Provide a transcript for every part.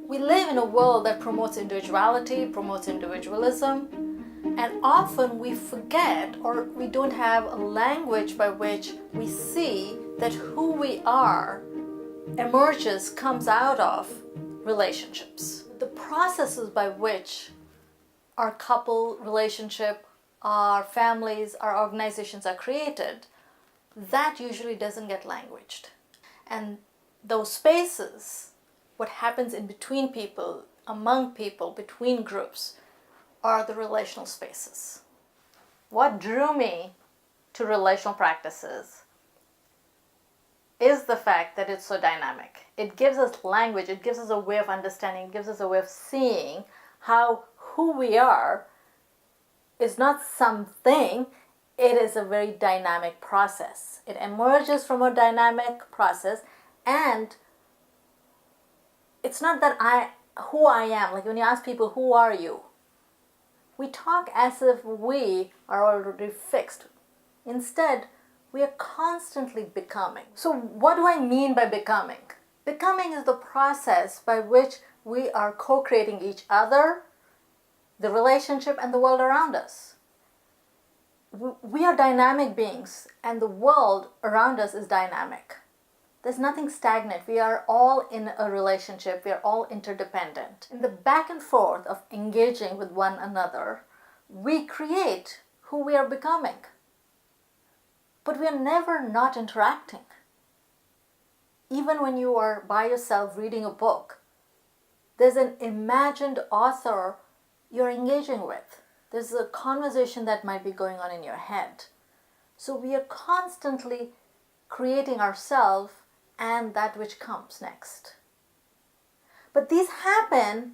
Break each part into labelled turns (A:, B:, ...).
A: We live in a world that promotes individuality, promotes individualism, and often we forget or we don't have a language by which we see that who we are emerges, comes out of relationships. The processes by which our couple relationship, our families, our organizations are created, that usually doesn't get languaged. And those spaces, what happens in between people, among people, between groups, are the relational spaces. What drew me to relational practices is the fact that it's so dynamic. It gives us language, it gives us a way of understanding, it gives us a way of seeing how who we are is not something, it is a very dynamic process. It emerges from a dynamic process, and it's not that who I am. Like when you ask people, who are you? We talk as if we are already fixed. Instead, we are constantly becoming. So what do I mean by becoming? Becoming is the process by which we are co-creating each other, the relationship, and the world around us. We are dynamic beings, and the world around us is dynamic. There's nothing stagnant. We are all in a relationship. We are all interdependent. In the back and forth of engaging with one another, we create who we are becoming. But we are never not interacting. Even when you are by yourself reading a book, there's an imagined author you're engaging with. There's a conversation that might be going on in your head. So we are constantly creating ourselves and that which comes next. But these happen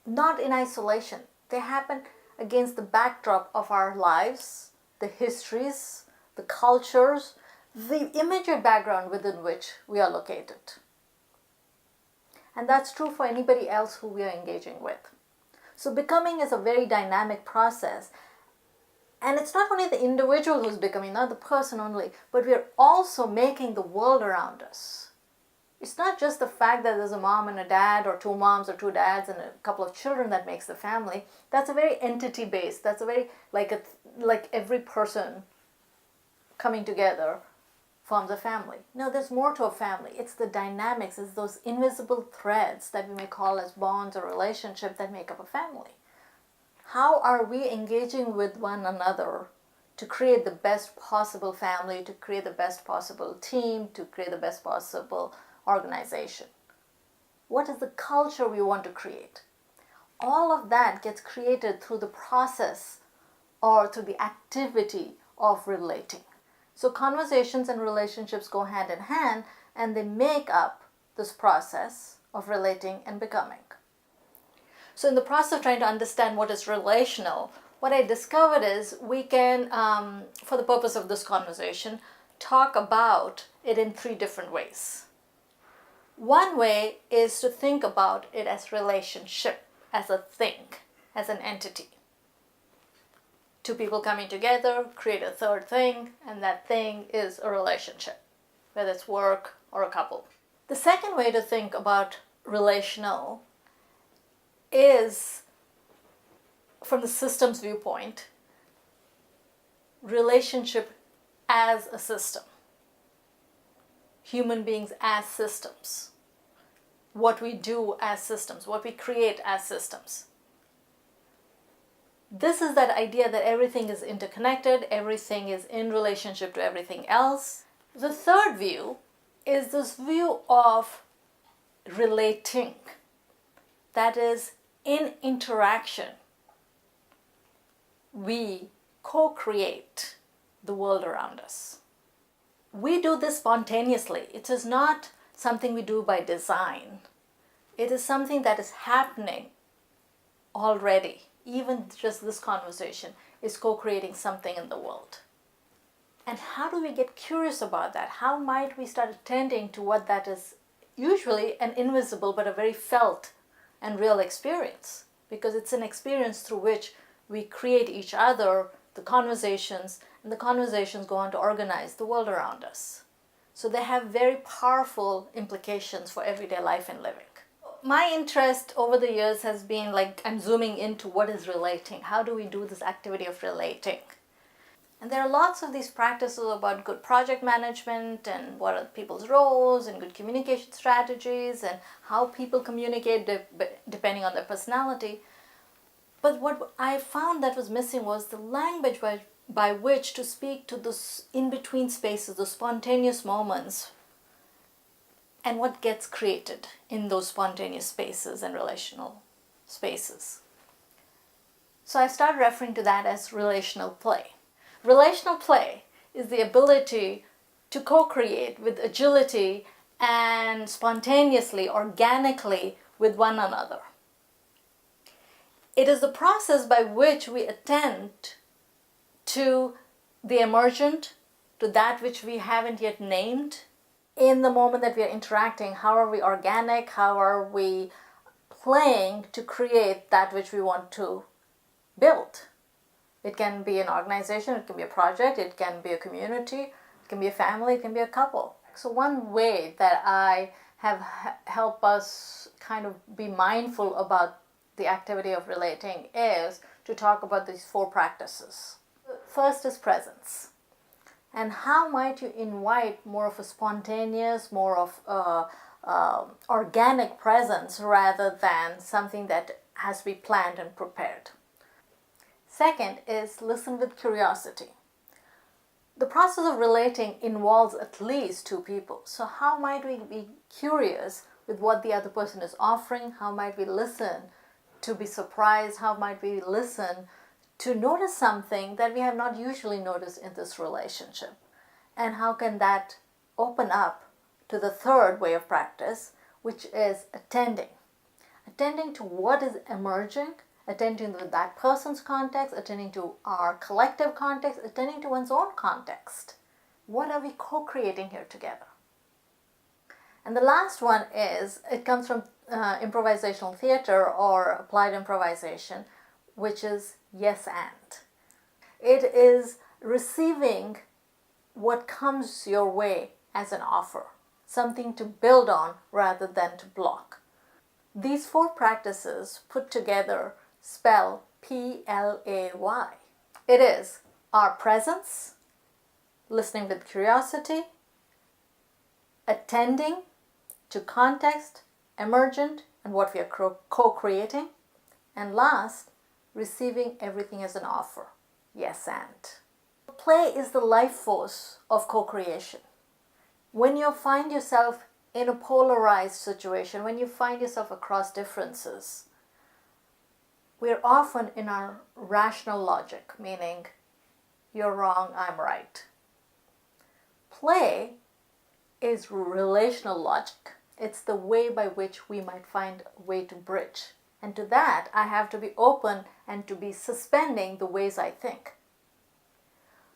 A: not in isolation. They happen against the backdrop of our lives, the histories, the cultures, the immediate background within which we are located. And that's true for anybody else who we are engaging with. So becoming is a very dynamic process. And it's not only the individual who's becoming, not the person only, but we're also making the world around us. It's not just the fact that there's a mom and a dad, or two moms or two dads and a couple of children that makes the family. That's a very entity-based. That's a very, like every person coming together forms a family. No, there's more to a family. It's the dynamics, it's those invisible threads that we may call as bonds or relationships that make up a family. How are we engaging with one another to create the best possible family, to create the best possible team, to create the best possible organization? What is the culture we want to create? All of that gets created through the process or through the activity of relating. So conversations and relationships go hand in hand, and they make up this process of relating and becoming. So in the process of trying to understand what is relational, what I discovered is we can, for the purpose of this conversation, talk about it in three different ways. One way is to think about it as relationship, as a thing, as an entity. Two people coming together create a third thing, and that thing is a relationship, whether it's work or a couple. The second way to think about relational is, from the systems viewpoint, relationship as a system. Human beings as systems. What we do as systems, what we create as systems. This is that idea that everything is interconnected, everything is in relationship to everything else. The third view is this view of relating. That is, in interaction, we co-create the world around us. We do this spontaneously. It is not something we do by design. It is something that is happening already. Even just this conversation is co-creating something in the world. And how do we get curious about that? How might we start attending to what that is, usually an invisible but a very felt and real experience? Because it's an experience through which we create each other, the conversations, and the conversations go on to organize the world around us. So they have very powerful implications for everyday life and living. my interest over the years has been like, I'm zooming into what is relating. How do we do this activity of relating? And there are lots of these practices about good project management and what are people's roles and good communication strategies and how people communicate depending on their personality. But what I found that was missing was the language by which to speak to those in-between spaces, those spontaneous moments, and what gets created in those spontaneous spaces and relational spaces. So I started referring to that as relational play. Relational play is the ability to co-create with agility and spontaneously, organically with one another. It is the process by which we attend to the emergent, to that which we haven't yet named. In the moment that we are interacting, how are we organic? How are we playing to create that which we want to build? It can be an organization, it can be a project, it can be a community, it can be a family, it can be a couple. So one way that I have helped us kind of be mindful about the activity of relating is to talk about these 4 practices. First is presence. And how might you invite more of a spontaneous, more of organic presence rather than something that has to be planned and prepared? Second is listen with curiosity. The process of relating involves at least 2 people. So how might we be curious with what the other person is offering? How might we listen to be surprised? How might we listen to notice something that we have not usually noticed in this relationship? And how can that open up to the third way of practice, which is attending? Attending to what is emerging, attending to that person's context, attending to our collective context, attending to one's own context. What are we co-creating here together? And the last one is, it comes from improvisational theater or applied improvisation, which is yes and. It is receiving what comes your way as an offer, something to build on rather than to block. These 4 practices put together spell PLAY. It is our presence, listening with curiosity, attending to context, emergent, and what we are co-creating, and last, receiving everything as an offer, yes and. Play is the life force of co-creation. When you find yourself in a polarized situation, when you find yourself across differences, we're often in our rational logic, meaning you're wrong, I'm right. Play is relational logic. It's the way by which we might find a way to bridge. And to that, I have to be open and to be suspending the ways I think.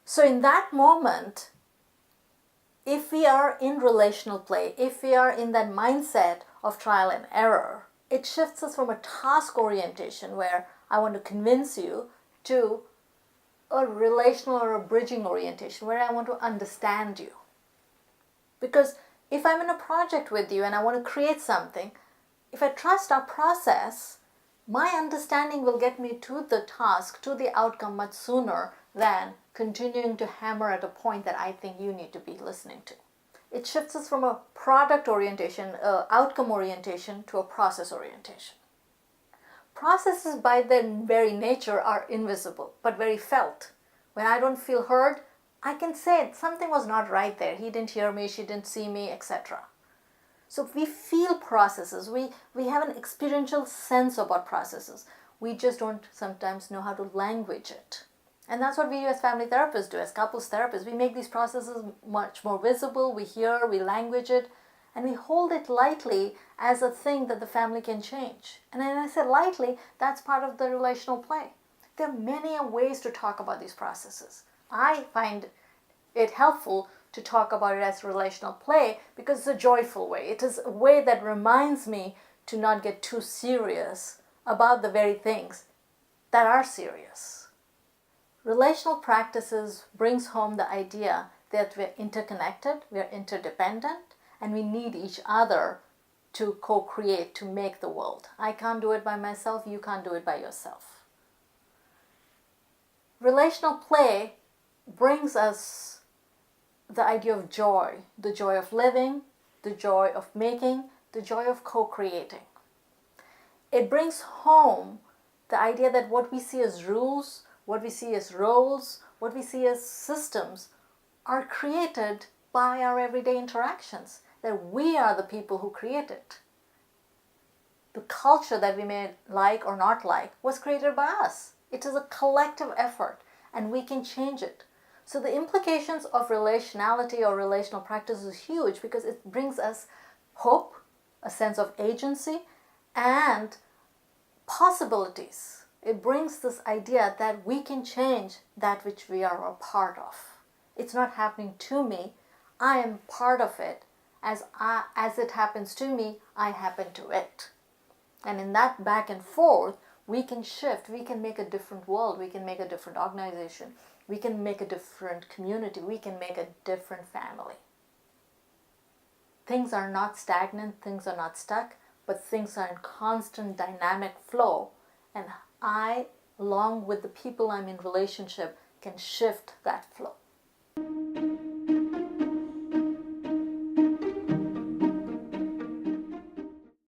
A: So in that moment, if we are in relational play, if we are in that mindset of trial and error, it shifts us from a task orientation where I want to convince you to a relational or a bridging orientation where I want to understand you. Because if I'm in a project with you and I want to create something, if I trust our process, my understanding will get me to the task, to the outcome much sooner than continuing to hammer at a point that I think you need to be listening to. It shifts us from a product orientation, outcome orientation, to a process orientation. Processes by their very nature are invisible, but very felt. When I don't feel heard, I can say something was not right there. He didn't hear me, she didn't see me, etc. So we feel processes. We have an experiential sense about processes. We just don't sometimes know how to language it. And that's what we as family therapists do, as couples therapists. We make these processes much more visible. We hear, we language it, and we hold it lightly as a thing that the family can change. And when I say lightly, that's part of the relational play. There are many ways to talk about these processes. I find it helpful to talk about it as relational play because it's a joyful way. It is a way that reminds me to not get too serious about the very things that are serious. Relational practices brings home the idea that we're interconnected, we're interdependent, and we need each other to co-create, to make the world. I can't do it by myself, you can't do it by yourself. Relational play brings us the idea of joy, the joy of living, the joy of making, the joy of co-creating. It brings home the idea that what we see as rules, what we see as roles, what we see as systems are created by our everyday interactions, that we are the people who create it. The culture that we may like or not like was created by us. It is a collective effort and we can change it. So the implications of relationality or relational practice is huge because it brings us hope, a sense of agency, and possibilities. It brings this idea that we can change that which we are a part of. It's not happening to me. I am part of it. As it happens to me, I happen to it. And in that back and forth, we can shift. We can make a different world. We can make a different organization. We can make a different community. We can make a different family. Things are not stagnant. Things are not stuck. But things are in constant dynamic flow. And I, along with the people I'm in relationship, can shift that flow.